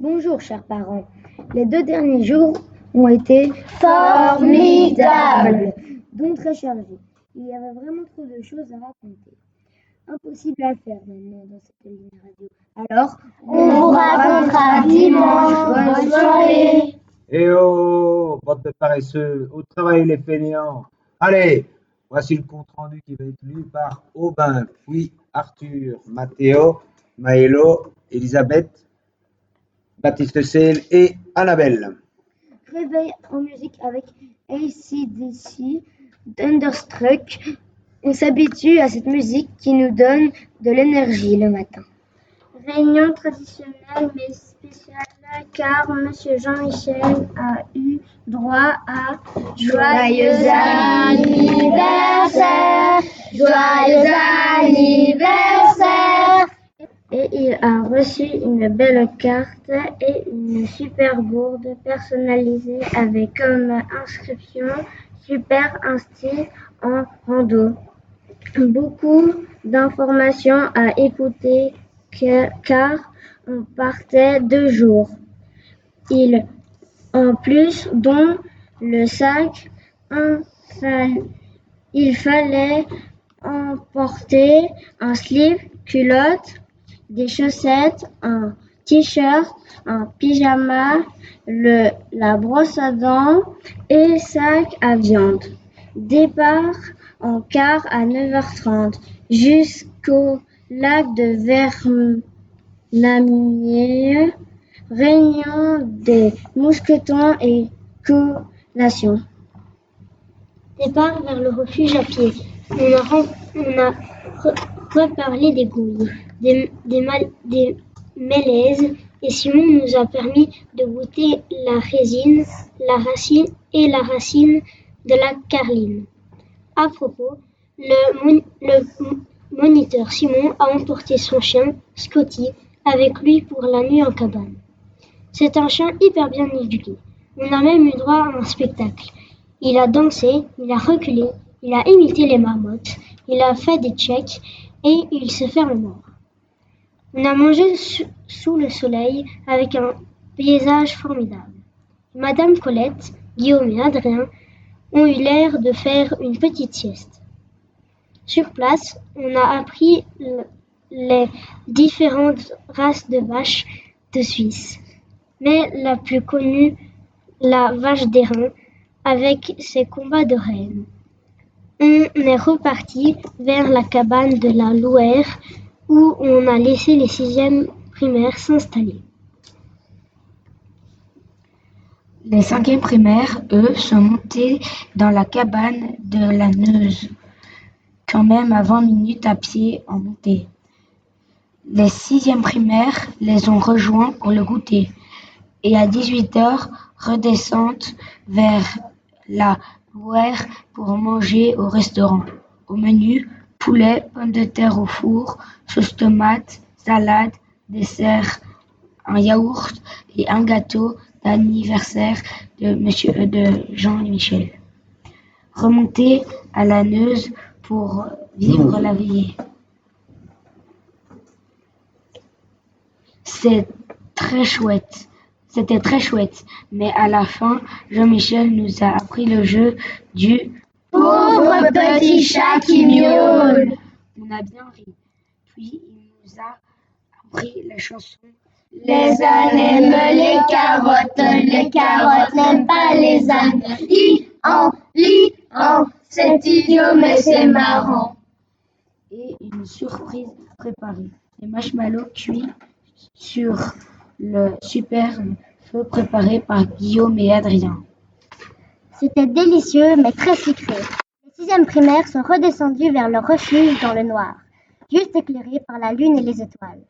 Bonjour chers parents, les 2 derniers jours ont été formidables, donc très chargés. Il y avait vraiment trop de choses à raconter. Impossible à faire maintenant dans cette ligne radio. Alors, on vous racontera dimanche. Bonne soirée. Eh oh, bande de paresseux, au travail les fainéants. Allez, voici le compte-rendu qui va être lu par Aubin, puis Arthur, Mathéo, Maëlo, Elisabeth, Baptiste Seel et Annabelle. Réveil en musique avec AC/DC, Thunderstruck. On s'habitue à cette musique qui nous donne de l'énergie le matin. Réunion traditionnelle mais spéciale car Monsieur Jean-Michel a eu droit à Joyeux anniversaire, joyeux anniversaire. Et il a reçu une belle carte et une super gourde personnalisée avec comme inscription Super Insti en rando. Beaucoup d'informations à écouter car on partait 2 jours. En plus, dont le sac, il fallait emporter un slip, culotte, des chaussettes, un t-shirt, un pyjama, la brosse à dents et sac à viande. Départ en car à 9h30 jusqu'au lac de Vernamier, réunion des mousquetons et collation. Départ vers le refuge à pied. On a reparlé des gouilles, des mélèzes et Simon nous a permis de goûter la racine de la carline. À propos, le moniteur Simon a emporté son chien, Scotty, avec lui pour la nuit en cabane. C'est un chien hyper bien éduqué. On a même eu droit à un spectacle. Il a dansé, il a reculé, il a imité les marmottes, il a fait des checks et il se fait le mort. On a mangé sous le soleil avec un paysage formidable. Madame Colette, Guillaume et Adrien ont eu l'air de faire une petite sieste. Sur place, on a appris les différentes races de vaches de Suisse, mais la plus connue, la vache d'airain, avec ses combats de reines. On est reparti vers la cabane de la Louère où on a laissé les 6e primaires s'installer. Les 5e primaires, eux, sont montés dans la cabane de la Neuze, quand même à 20 minutes à pied en montée. Les 6e primaires les ont rejoints pour le goûter et à 18h redescendent vers la Louère pour manger au restaurant. Au menu, poulet, pommes de terre au four, sauce tomate, salade, dessert, un yaourt et un gâteau d'anniversaire de Jean-Michel. Remonter à la Neuze pour vivre la veillée. C'était très chouette, mais à la fin, Jean-Michel nous a appris le jeu du pauvre petit chat qui miaule. On a bien ri. Puis il nous a appris la chanson. Les ânes aiment les carottes n'aiment pas les ânes. C'est idiot mais c'est marrant. Et une surprise préparée. Les marshmallows cuits sur le superbe feu préparé par Guillaume et Adrien. C'était délicieux mais très sucré. Les 6e primaires sont redescendus vers leur refuge dans le noir, juste éclairés par la lune et les étoiles.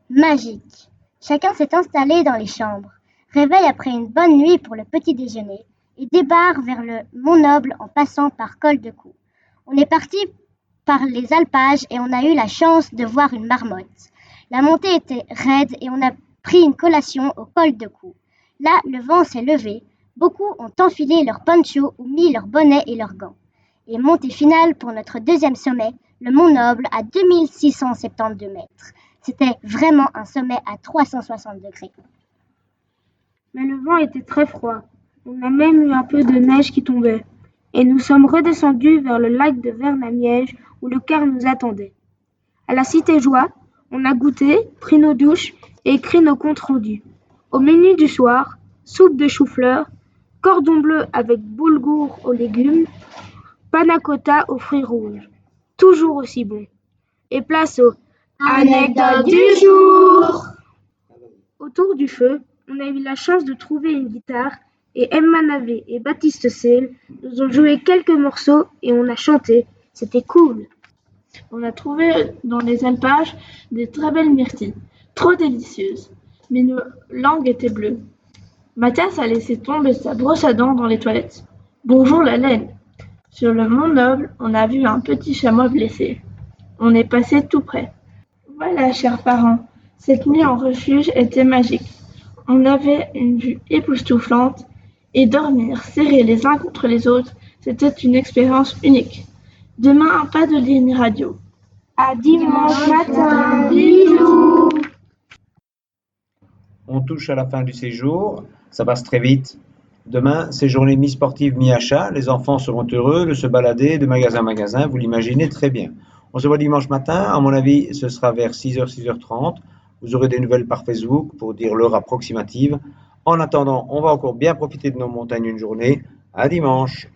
Magique. Chacun s'est installé dans les chambres. Réveil après une bonne nuit pour le petit déjeuner et départ vers le Mont-Noble en passant par Col-de-Cou. On est parti par les alpages et on a eu la chance de voir une marmotte. La montée était raide et on a pris une collation au Col-de-Cou. Là, le vent s'est levé. Beaucoup ont enfilé leurs ponchos ou mis leurs bonnets et leurs gants. Et montée finale pour notre 2e sommet, le Mont-Noble à 2672 mètres. C'était vraiment un sommet à 360 degrés. mais le vent était très froid. On a même eu un peu de neige qui tombait. Et nous sommes redescendus vers le lac de Vernamiège où le car nous attendait. À la Cité Joie, on a goûté, pris nos douches et écrit nos comptes rendus. Au menu du soir, soupe de chou-fleur, cordon bleu avec boulgour aux légumes, panna cotta aux fruits rouges. Toujours aussi bon. Et place aux Anecdote du jour. Autour du feu, on a eu la chance de trouver une guitare et Emma Navé et Baptiste Sale nous ont joué quelques morceaux et on a chanté. C'était cool. On a trouvé dans les alpages des très belles myrtilles, trop délicieuses, mais nos langues étaient bleues. Mathias a laissé tomber sa brosse à dents dans les toilettes. Bonjour la laine. Sur le mont Noble, on a vu un petit chamois blessé. On est passé tout près. Voilà, chers parents, cette nuit en refuge était magique. On avait une vue époustouflante et dormir serrés les uns contre les autres, c'était une expérience unique. Demain, pas de ligne radio. À dimanche matin. Bisous. On touche à la fin du séjour, ça passe très vite. Demain, c'est journée mi-sportive, mi-achat. Les enfants seront heureux de se balader de magasin en magasin, vous l'imaginez très bien. On se voit dimanche matin, à mon avis, ce sera vers 6h, 6h30. Vous aurez des nouvelles par Facebook pour dire l'heure approximative. En attendant, on va encore bien profiter de nos montagnes une journée. À dimanche.